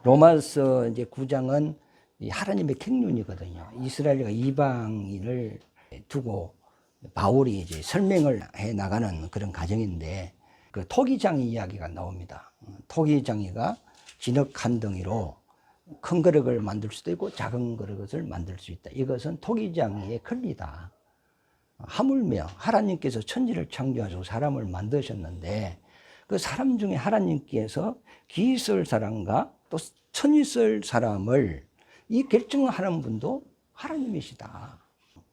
로마서 이제 9장은 하나님의 갱륜이거든요. 이스라엘과 이방인을 두고 바울이 이제 설명을 해 나가는 그런 과정인데, 그 토기장이 이야기가 나옵니다. 토기장이가 진흙 한 덩이로 큰 그릇을 만들 수도 있고 작은 그릇을 만들 수 있다. 이것은 토기장이의 권리다. 하물며 하나님께서 천지를 창조하시고 사람을 만드셨는데, 그 사람 중에 하나님께서 기 있을 사람과 또 천 있을 사람을 이 결정하는 분도 하나님이시다.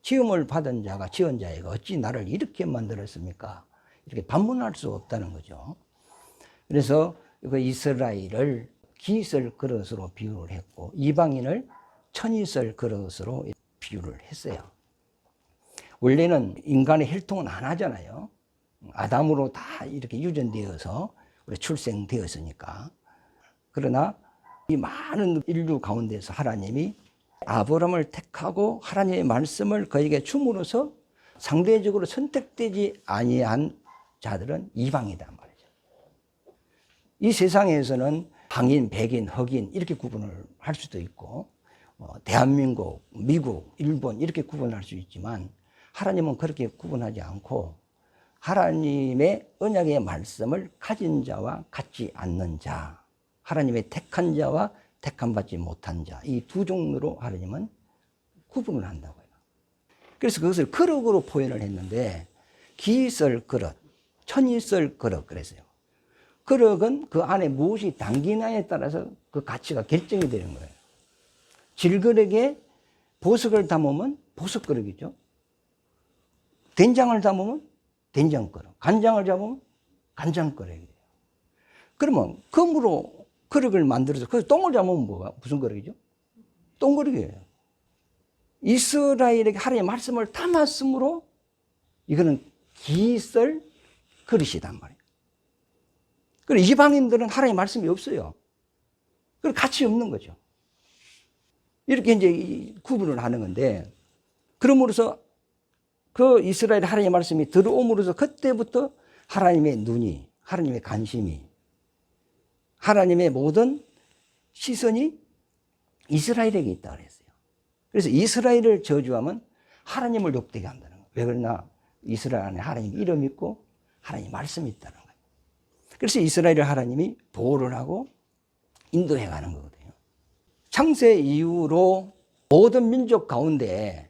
지음을 받은 자가 지은 자에게 어찌 나를 이렇게 만들었습니까? 이렇게 반문할 수 없다는 거죠. 그래서 그 이스라엘을 기 있을 그릇으로 비유를 했고, 이방인을 천 있을 그릇으로 비유를 했어요. 원래는 인간의 혈통은 하나잖아요. 아담으로 다 이렇게 유전되어서 우리 출생되었으니까. 그러나 이 많은 인류 가운데서 하나님이 아브라함을 택하고 하나님의 말씀을 그에게 줌으로써 상대적으로 선택되지 아니한 자들은 이방이란 말이죠. 이 세상에서는 황인, 백인, 흑인 이렇게 구분을 할 수도 있고, 대한민국, 미국, 일본 이렇게 구분할 수 있지만, 하나님은 그렇게 구분하지 않고 하나님의 언약의 말씀을 가진 자와 갖지 않는 자, 하나님의 택한 자와 택함받지 못한 자, 이 두 종류로 하나님은 구분을 한다고요. 그래서 그것을 그릇으로 표현을 했는데, 기있을 그릇, 천있을 그릇 그랬어요. 그릇은 그 안에 무엇이 담기냐에 따라서 그 가치가 결정이 되는 거예요. 질그릇에 보석을 담으면 보석그릇이죠. 된장을 담으면 된장그릇, 간장을 잡으면 간장그릇이에요. 그러면 금으로 그릇을 만들어서 그 똥을 잡으면 뭐가 무슨 그릇이죠? 똥그릇이에요. 이스라엘에게 하나님의 말씀을 담았으므로 이거는 기쓸 그릇이단 말이에요. 그리고 이방인들은 하나님의 말씀이 없어요. 그리고 가치 없는 거죠. 이렇게 이제 구분을 하는 건데, 그러므로서 그 이스라엘 하나님의 말씀이 들어옴으로써 그때부터 하나님의 눈이, 하나님의 관심이, 하나님의 모든 시선이 이스라엘에게 있다고 그랬어요. 그래서 이스라엘을 저주하면 하나님을 욕되게 한다는 거예요. 왜 그러나 이스라엘 안에 하나님 이름이 있고 하나님 말씀이 있다는 거예요. 그래서 이스라엘을 하나님이 보호를 하고 인도해 가는 거거든요. 창세 이후로 모든 민족 가운데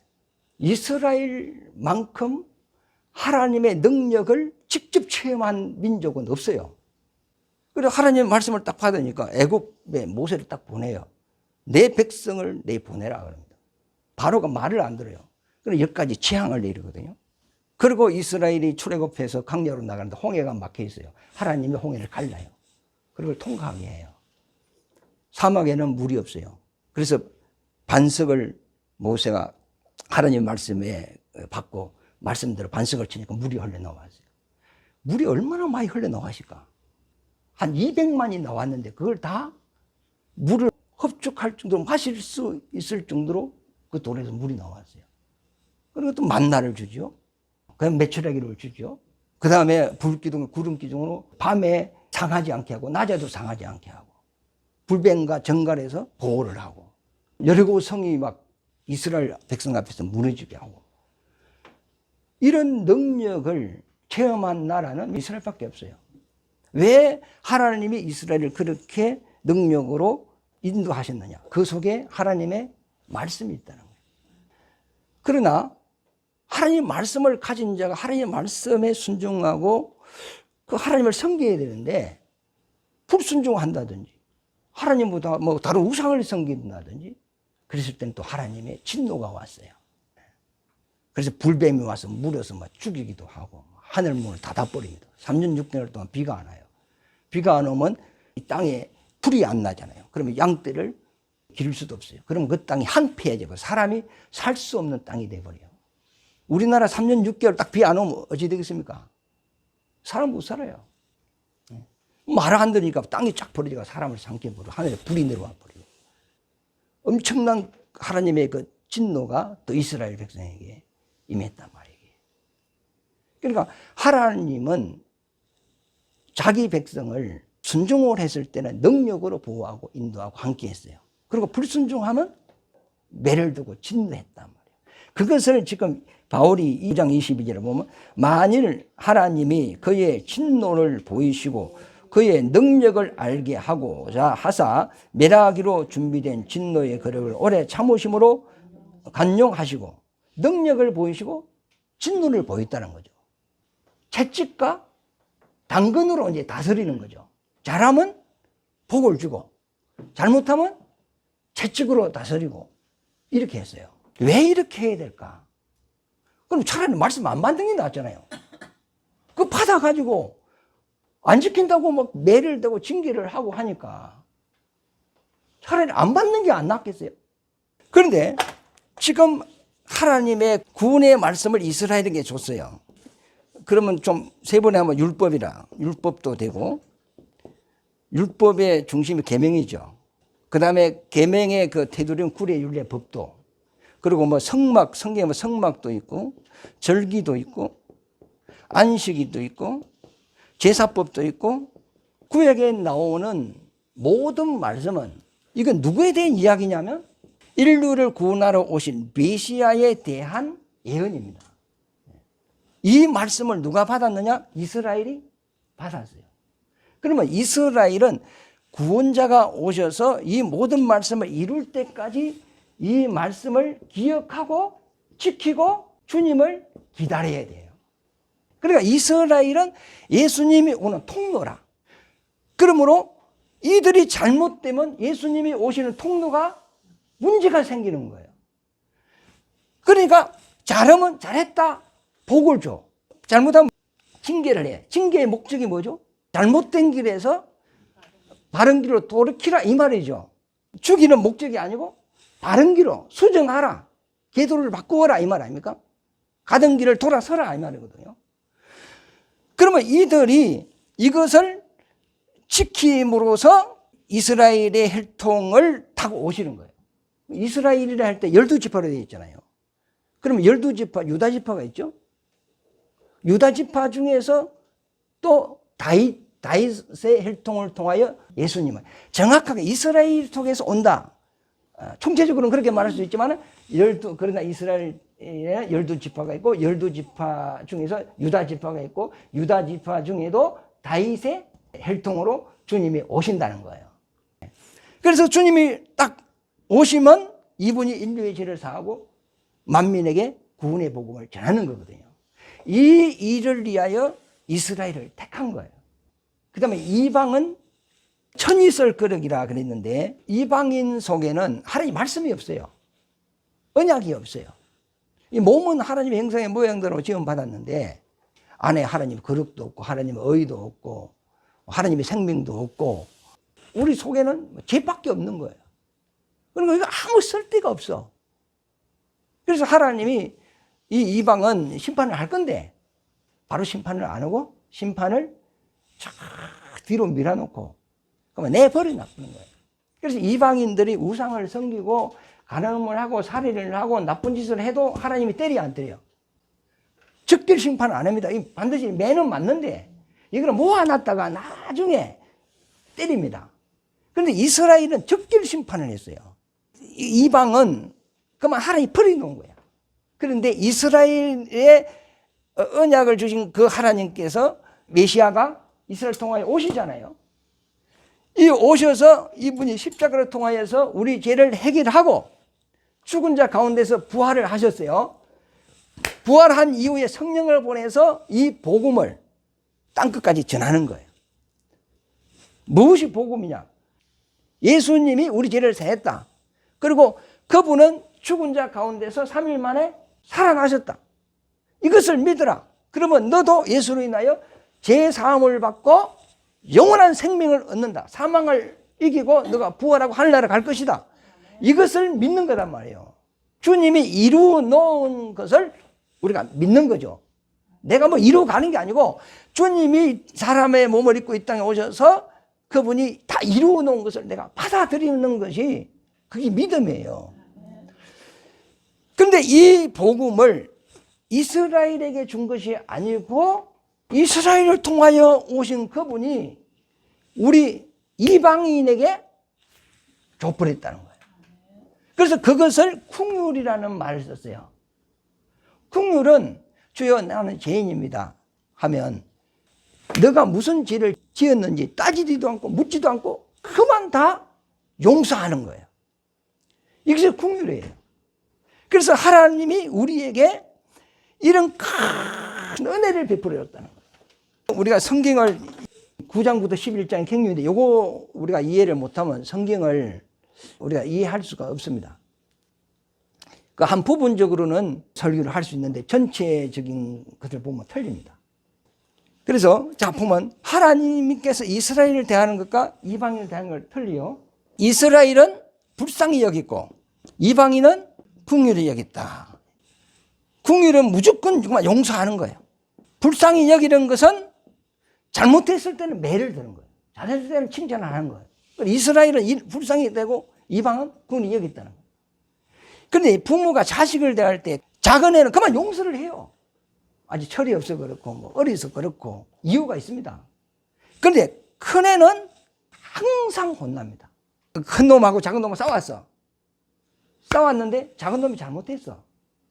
이스라엘만큼 하나님의 능력을 직접 체험한 민족은 없어요. 그래서 하나님의 말씀을 딱 받으니까 애굽에 모세를 딱 보내요. 내 백성을 내보내라 그럽니다. 바로가 말을 안 들어요. 그래서 10가지 재앙을 내리거든요. 그리고 이스라엘이 출애굽해서 광야로 나가는데 홍해가 막혀 있어요. 하나님이 홍해를 갈라요. 그걸 통과하게 해요. 사막에는 물이 없어요. 그래서 반석을 모세가 하나님 말씀에 받고 말씀대로 반석을 치니까 물이 흘러나왔어요. 물이 얼마나 많이 흘러나왔을까? 한 200만이 나왔는데 그걸 다 물을 흡축할 정도로 마실 수 있을 정도로 그 돌에서 물이 나왔어요. 그리고 또 만나를 주죠. 그다음에 메추라기를 주죠. 그 다음에 불기둥, 구름기둥으로 밤에 상하지 않게 하고 낮에도 상하지 않게 하고, 불뱀과 정갈에서 보호를 하고, 여리고 성이 막 이스라엘 백성 앞에서 무너지게 하고, 이런 능력을 체험한 나라는 이스라엘밖에 없어요. 왜 하나님이 이스라엘을 그렇게 능력으로 인도하셨느냐? 그 속에 하나님의 말씀이 있다는 거예요. 그러나 하나님의 말씀을 가진 자가 하나님의 말씀에 순종하고 그 하나님을 섬겨야 되는데, 불순종한다든지 하나님보다 뭐 다른 우상을 섬긴다든지 그랬을 때는 또 하나님의 진노가 왔어요. 그래서 불뱀이 와서 물어서 막 죽이기도 하고 하늘문을 닫아버립니다. 3년 6개월 동안 비가 안 와요. 비가 안 오면 이 땅에 불이 안 나잖아요. 그러면 양떼를 기를 수도 없어요. 그러면 그 땅이 황폐해져 사람이 살 수 없는 땅이 돼버려요. 우리나라 3년 6개월 딱 비 안 오면 어찌 되겠습니까? 사람 못 살아요. 말 안 들으니까 땅이 쫙 벌어지고 사람을 삼켜버리고 하늘에 불이 내려와 버리고, 엄청난 하나님의 그 진노가 또 이스라엘 백성에게 임했단 말이에요. 그러니까 하나님은 자기 백성을 순종을 했을 때는 능력으로 보호하고 인도하고 함께 했어요. 그리고 불순종하면 매를 두고 진노했단 말이에요. 그것을 지금 바울이 2장 22절에 보면 만일 하나님이 그의 진노를 보이시고 그의 능력을 알게 하고자 하사 멸하기로 준비된 진노의 그릇을 오래 참으심으로 간용하시고 능력을 보이시고 진노를 보였다는 거죠. 채찍과 당근으로 이제 다스리는 거죠. 잘하면 복을 주고 잘못하면 채찍으로 다스리고 이렇게 했어요. 왜 이렇게 해야 될까? 그럼 차라리 말씀 안 받는 게 낫잖아요. 그거 받아가지고 안 지킨다고 막 매를 대고 징계를 하고 하니까 차라리 안 받는 게 안 낫겠어요. 그런데 지금 하나님의 구원의 말씀을 이스라엘에게 줬어요. 그러면 좀 세 번에 한번 율법이라 율법도 되고 율법의 중심이 계명이죠. 그 다음에 계명의 그 테두리는 구례 율례 법도 그리고 뭐 성막 성경에 뭐 성막도 있고 절기도 있고 안식일도 있고 제사법도 있고 구약에 나오는 모든 말씀은 이건 누구에 대한 이야기냐면 인류를 구원하러 오신 메시아에 대한 예언입니다. 이 말씀을 누가 받았느냐? 이스라엘이 받았어요. 그러면 이스라엘은 구원자가 오셔서 이 모든 말씀을 이룰 때까지 이 말씀을 기억하고 지키고 주님을 기다려야 돼요. 그러니까 이스라엘은 예수님이 오는 통로라. 그러므로 이들이 잘못되면 예수님이 오시는 통로가 문제가 생기는 거예요. 그러니까 잘하면 잘했다. 복을 줘. 잘못하면 징계를 해. 징계의 목적이 뭐죠? 잘못된 길에서 바른 길로 돌이키라 이 말이죠. 죽이는 목적이 아니고 바른 길로 수정하라. 계도를 바꾸어라 이 말 아닙니까? 가던 길을 돌아서라 이 말이거든요. 그러면 이들이 이것을 지킴으로써 이스라엘의 혈통을 타고 오시는 거예요. 이스라엘이라 할 때 12지파로 되어 있잖아요. 그러면 12지파, 유다지파가 있죠. 유다지파 중에서 또 다윗의 혈통을 통하여 예수님은 정확하게 이스라엘 속에서 온다. 총체적으로는 그렇게 말할 수 있지만 그러나 이스라엘에 12지파가 있고 12지파 중에서 유다지파가 있고 유다지파 중에도 다윗의 혈통으로 주님이 오신다는 거예요. 그래서 주님이 딱 오시면 이분이 인류의 죄를 사하고 만민에게 구원의 복음을 전하는 거거든요. 이 일을 위하여 이스라엘을 택한 거예요. 그 다음에 이방은 천이설거럭이라 그랬는데 이방인 속에는 하나님 말씀이 없어요. 언약이 없어요. 이 몸은 하나님의 형상의 모양대로 지음받았는데 안에 하나님의 거룩도 없고 하나님의 의도 없고 하나님의 생명도 없고 우리 속에는 죄밖에 없는 거예요. 그러니까 이거 아무 쓸데가 없어. 그래서 하나님이 이 이방은 심판을 할 건데 바로 심판을 안 하고 심판을 쫙 뒤로 밀어놓고 그러면 내버려 놔두는 거예요. 그래서 이방인들이 우상을 섬기고 간음을 하고 살인을 하고 나쁜 짓을 해도 하나님이 때려 안 때려요. 적결 심판 안 합니다. 반드시 매는 맞는데 이거는 모아놨다가 나중에 때립니다. 그런데 이스라엘은 적결 심판을 했어요. 이방은 그만 하나님이 버려놓은 거야. 그런데 이스라엘의 언약을 주신 그 하나님께서 메시아가 이스라엘 통하여 오시잖아요. 이 오셔서 이분이 십자가를 통하여서 우리 죄를 해결하고 죽은 자 가운데서 부활을 하셨어요. 부활한 이후에 성령을 보내서 이 복음을 땅끝까지 전하는 거예요. 무엇이 복음이냐? 예수님이 우리 죄를 사했다. 그리고 그분은 죽은 자 가운데서 3일 만에 살아나셨다. 이것을 믿으라. 그러면 너도 예수로 인하여 죄 사함을 받고 영원한 생명을 얻는다. 사망을 이기고 너가 부활하고 하늘나라 갈 것이다. 이것을 믿는 거란 말이에요. 주님이 이루어 놓은 것을 우리가 믿는 거죠. 내가 뭐 이루어 가는 게 아니고 주님이 사람의 몸을 입고 이 땅에 오셔서 그분이 다 이루어 놓은 것을 내가 받아들이는 것이 그게 믿음이에요. 그런데 이 복음을 이스라엘에게 준 것이 아니고 이스라엘을 통하여 오신 그분이 우리 이방인에게 줘버렸다는 거예요. 그래서 그것을 궁율이라는 말을 썼어요. 궁율은 주여 나는 죄인입니다 하면 너가 무슨 죄를 지었는지 따지지도 않고 묻지도 않고 그만 다 용서하는 거예요. 이것이 궁율이에요. 그래서 하나님이 우리에게 이런 큰 은혜를 베풀어 줬다는 거예요. 우리가 성경을 9장부터 11장 경륜인데 요거 우리가 이해를 못하면 성경을 우리가 이해할 수가 없습니다. 그 한 부분적으로는 설교를 할 수 있는데 전체적인 것을 보면 틀립니다. 그래서 자 보면 하나님께서 이스라엘을 대하는 것과 이방인을 대하는 걸 틀리요. 이스라엘은 불쌍히 여기고 이방인은 긍휼히 여겼다. 긍휼은 무조건 정말 용서하는 거예요. 불쌍히 여기는 것은 잘못했을 때는 매를 드는 거예요. 잘했을 때는 칭찬을 하는 거예요. 이스라엘은 불쌍히 되고 이방은 긍휼히 여겼다는 거예요. 그런데 부모가 자식을 대할 때 작은 애는 그만 용서를 해요. 아직 철이 없어 그렇고 뭐 어려서 그렇고 이유가 있습니다. 그런데 큰 애는 항상 혼납니다. 큰 놈하고 작은 놈하고 싸웠는데 작은 놈이 잘못했어.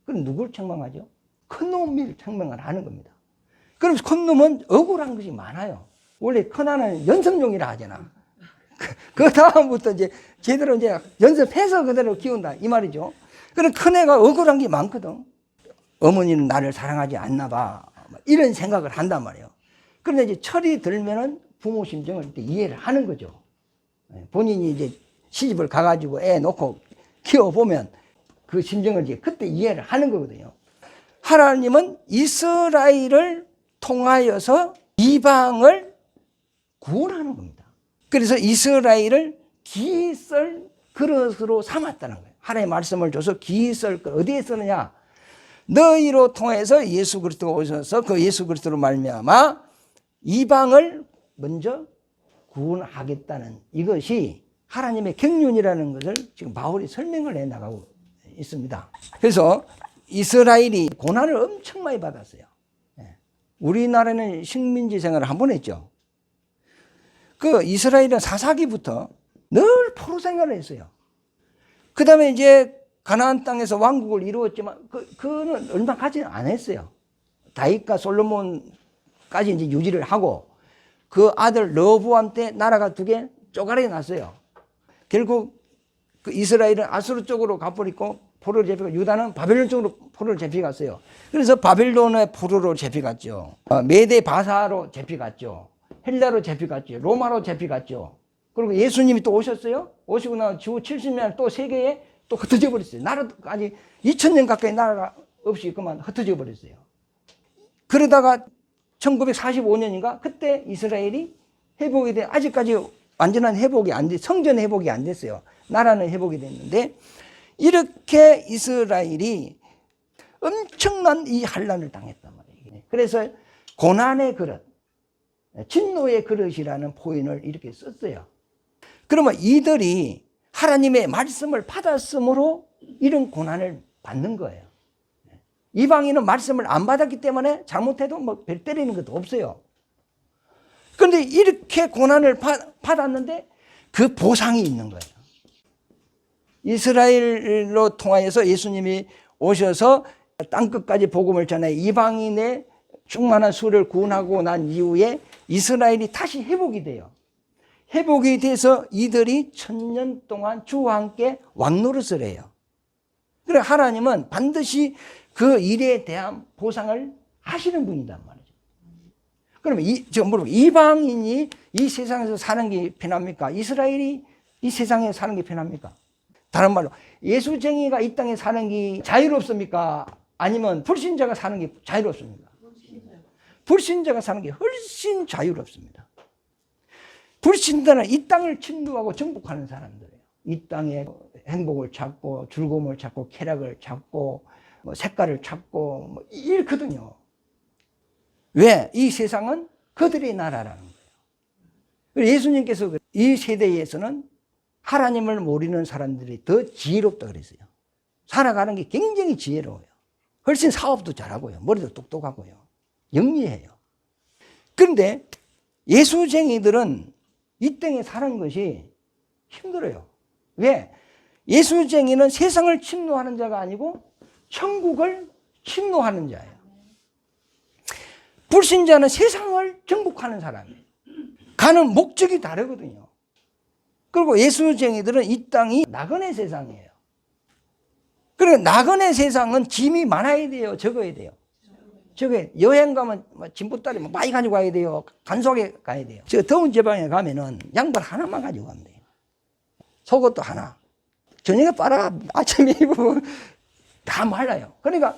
그럼 누굴 책망하죠? 큰 놈을 책망을 하는 겁니다. 그럼 큰 놈은 억울한 것이 많아요. 원래 큰 아는 연습용이라 하잖아. 그 다음부터 이제 제대로 이제 연습해서 그대로 키운다 이 말이죠. 그럼 큰 애가 억울한 게 많거든. 어머니는 나를 사랑하지 않나 봐. 이런 생각을 한단 말이에요. 그런데 이제 철이 들면은 부모 심정을 이해를 하는 거죠. 본인이 이제 시집을 가가지고 애 놓고 키워보면 그 심정을 이제 그때 이해를 하는 거거든요. 하나님은 이스라엘을 통하여서 이방을 구원하는 겁니다. 그래서 이스라엘을 기쓸 그릇으로 삼았다는 거예요. 하나님의 말씀을 줘서 기쓸 그릇. 어디에 쓰느냐? 너희로 통해서 예수 그리스도가 오셔서 그 예수 그리스도로 말미암아 이방을 먼저 구원하겠다는 이것이 하나님의 경륜이라는 것을 지금 바울이 설명을 해나가고 있습니다. 그래서 이스라엘이 고난을 엄청 많이 받았어요. 우리나라는 식민지 생활을 한 번 했죠. 그 이스라엘은 사사기부터 늘 포로 생활을 했어요. 그 다음에 이제 가나안 땅에서 왕국을 이루었지만 그는 얼마 가지는 않았어요. 다윗과 솔로몬까지 이제 유지를 하고 그 아들 르호보암 때 나라가 두 개 쪼가리 났어요. 결국 그 이스라엘은 아수르 쪽으로 가버리고 포로를 잡히고 유다는 바벨론 쪽으로 포로를 잡혀갔어요. 그래서 바벨론의 포로로 잡혀갔죠. 메대 바사로 잡혀갔죠. 헬라로 잡혀갔죠. 로마로 잡혀갔죠. 그리고 예수님이 또 오셨어요. 오시고 나서 주 70년 또 세계에 또 흩어져 버렸어요. 나라까지 2000년 가까이 나라가 없이 그만 흩어져 버렸어요. 그러다가 1945년인가 그때 이스라엘이 회복이 돼 아직까지 완전한 회복이 안 돼, 성전 회복이 안 됐어요. 나라는 회복이 됐는데 이렇게 이스라엘이 엄청난 이 환난을 당했단 말이에요. 그래서 고난의 그릇, 진노의 그릇이라는 표현을 이렇게 썼어요. 그러면 이들이 하나님의 말씀을 받았으므로 이런 고난을 받는 거예요. 이방인은 말씀을 안 받았기 때문에 잘못해도 뭐 별 때리는 것도 없어요. 그런데 이렇게 고난을 받았는데 그 보상이 있는 거예요. 이스라엘로 통하여서 예수님이 오셔서 땅끝까지 복음을 전해 이방인의 충만한 수를 구원하고 난 이후에 이스라엘이 다시 회복이 돼요. 회복이 돼서 이들이 1000년 동안 주와 함께 왕노릇을 해요. 그래 하나님은 반드시 그 일에 대한 보상을 하시는 분이란 말이죠. 그러면 지금 물어보면 이방인이 이 세상에서 사는 게 편합니까? 이스라엘이 이 세상에 사는 게 편합니까? 다른 말로 예수쟁이가 이 땅에 사는 게 자유롭습니까? 아니면 불신자가 사는 게 자유롭습니까? 불신자가 사는 게 훨씬 자유롭습니다. 불신자는 이 땅을 침노하고 정복하는 사람들이에요. 이 땅에 행복을 찾고 즐거움을 찾고 쾌락을 찾고 뭐 색깔을 찾고 뭐 이렇거든요. 왜? 이 세상은 그들의 나라라는 거예요. 예수님께서 이 세대에서는 하나님을 모르는 사람들이 더 지혜롭다 그랬어요. 살아가는 게 굉장히 지혜로워요. 훨씬 사업도 잘하고요. 머리도 똑똑하고요. 영리해요. 그런데 예수쟁이들은 이 땅에 사는 것이 힘들어요. 왜? 예수쟁이는 세상을 침노하는 자가 아니고 천국을 침노하는 자예요. 불신자는 세상을 정복하는 사람이에요. 가는 목적이 다르거든요. 그리고 예수쟁이들은 이 땅이 나그네 세상이에요. 그러니까 나그네 세상은 짐이 많아야 돼요, 적어야 돼요. 저게 여행 가면 짐보따리 많이 가지고 가야 돼요. 간소하게 가야 돼요. 저 더운 지방에 가면은 양말 하나만 가지고 가면 돼요. 속옷도 하나. 저녁에 빨아 아침에 입으면 다 말라요. 그러니까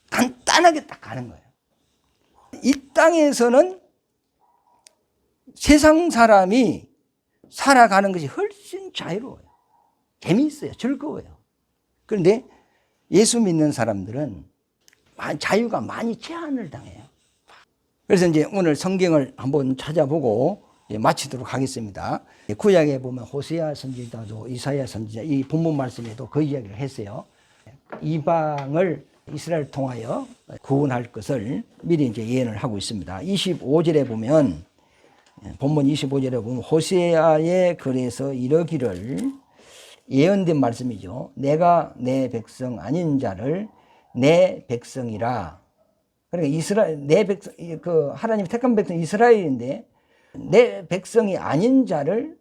간단하게 딱 가는 거예요. 이 땅에서는 세상 사람이 살아가는 것이 훨씬 자유로워요. 재미있어요. 즐거워요. 그런데 예수 믿는 사람들은 자유가 많이 제한을 당해요. 그래서 이제 오늘 성경을 한번 찾아보고 마치도록 하겠습니다. 구약에 보면 호세아 선지자도 이사야 선지자 이 본문 말씀에도 그 이야기를 했어요. 이방을 이스라엘 통하여 구원할 것을 미리 이제 예언을 하고 있습니다. 25절에 보면 본문 25절에 보면 호세아의 글에서 이러기를 예언된 말씀이죠. 내가 내 백성 아닌 자를 내 백성이라. 그러니까 이스라엘 내 백성 그 하나님이 택한 백성 이스라엘인데 내 백성이 아닌 자를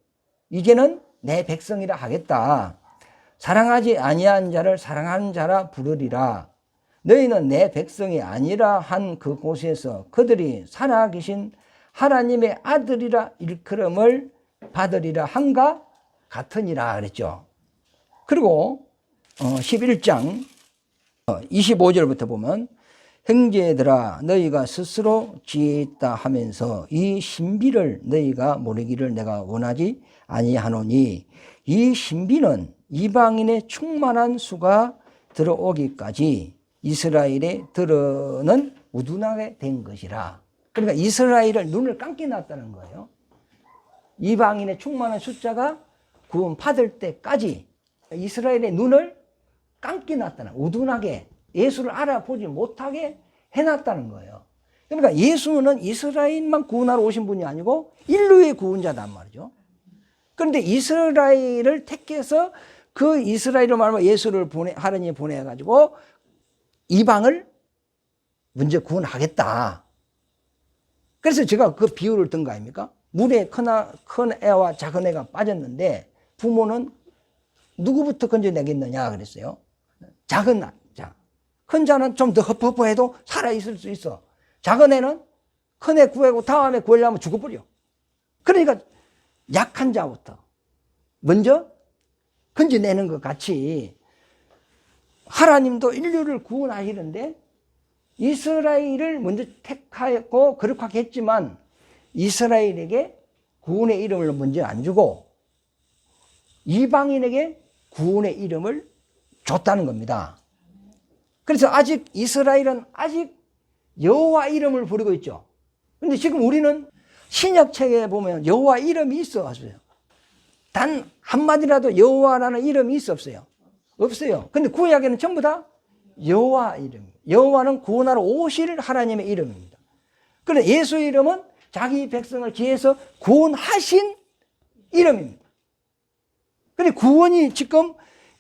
이제는 내 백성이라 하겠다. 사랑하지 아니한 자를 사랑하는 자라 부르리라. 너희는 내 백성이 아니라 한 그곳에서 그들이 살아계신 하나님의 아들이라 일컬음을 받으리라 한가 같으니라 그랬죠. 그리고 11장 25절부터 보면 형제들아 너희가 스스로 지혜 있다 하면서 이 신비를 너희가 모르기를 내가 원하지 아니하노니 이 신비는 이방인의 충만한 수가 들어오기까지 이스라엘에 들어는 우둔하게 된 것이라. 그러니까 이스라엘을 눈을 감게 놨다는 거예요. 이방인의 충만한 숫자가 구원 받을 때까지 이스라엘의 눈을 감게 놨다는, 우둔하게 예수를 알아보지 못하게 해놨다는 거예요. 그러니까 예수는 이스라엘만 구원하러 오신 분이 아니고 인류의 구원자단 말이죠. 그런데 이스라엘을 택해서 그 이스라엘로 말하면 예수를 하나님이 보내가지고 이방을 먼저 구원하겠다. 그래서 제가 그 비유를 든 거 아닙니까? 물에 큰 애와 작은 애가 빠졌는데 부모는 누구부터 건져내겠느냐 그랬어요. 작은 자. 큰 자는 좀 더 허퍼허퍼해도 살아있을 수 있어. 작은 애는 큰 애 구하고 다음에 구하려면 죽어버려. 그러니까 약한 자부터 먼저 건져내는 것 같이 하나님도 인류를 구원하시는데 이스라엘을 먼저 택하였고 거룩하게 했지만 이스라엘에게 구원의 이름을 먼저 안 주고 이방인에게 구원의 이름을 줬다는 겁니다. 그래서 아직 이스라엘은 아직 여호와 이름을 부르고 있죠. 그런데 지금 우리는 신약책에 보면 여호와 이름이 있어요. 단 한마디라도 여호와라는 이름이 있어 없어요? 없어요. 근데 구약에는 전부 다 여호와 이름이에요. 여호와는 구원하러 오실 하나님의 이름입니다. 그런데 예수 이름은 자기 백성을 기해서 구원하신 이름입니다. 근데 구원이 지금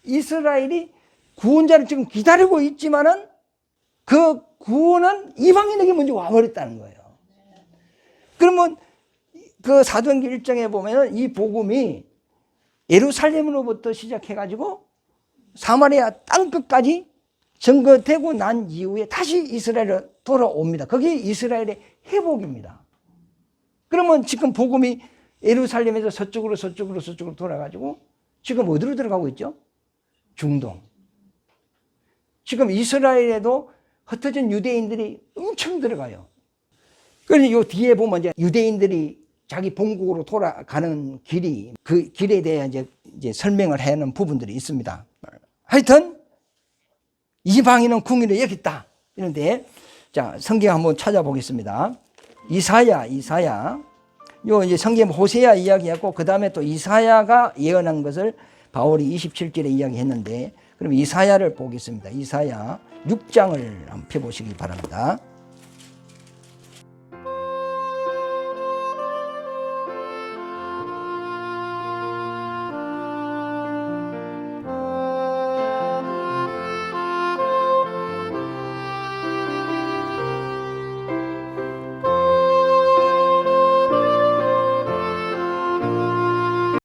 이스라엘이 구원자를 지금 기다리고 있지만은 그 구원은 이방인에게 먼저 와버렸다는 거예요. 그러면 그 사도행전 1장에 보면은 이 복음이 예루살렘으로부터 시작해가지고 사마리아 땅끝까지 전거되고 난 이후에 다시 이스라엘로 돌아옵니다. 그게 이스라엘의 회복입니다. 그러면 지금 복음이 예루살렘에서 서쪽으로 돌아가지고 지금 어디로 들어가고 있죠? 중동. 지금 이스라엘에도 흩어진 유대인들이 엄청 들어가요. 그래서 요 뒤에 보면 이제 유대인들이 자기 본국으로 돌아가는 길이 그 길에 대해 이제 설명을 하는 부분들이 있습니다. 하여튼 이방인은 궁일에 여기 있다. 이런데 자 성경 한번 찾아보겠습니다. 이사야 요 이제 성경 호세아 이야기하고 그 다음에 또 이사야가 예언한 것을 바울이 27절에 이야기했는데 그럼 이사야를 보겠습니다. 이사야 6장을 한번 펴보시기 바랍니다.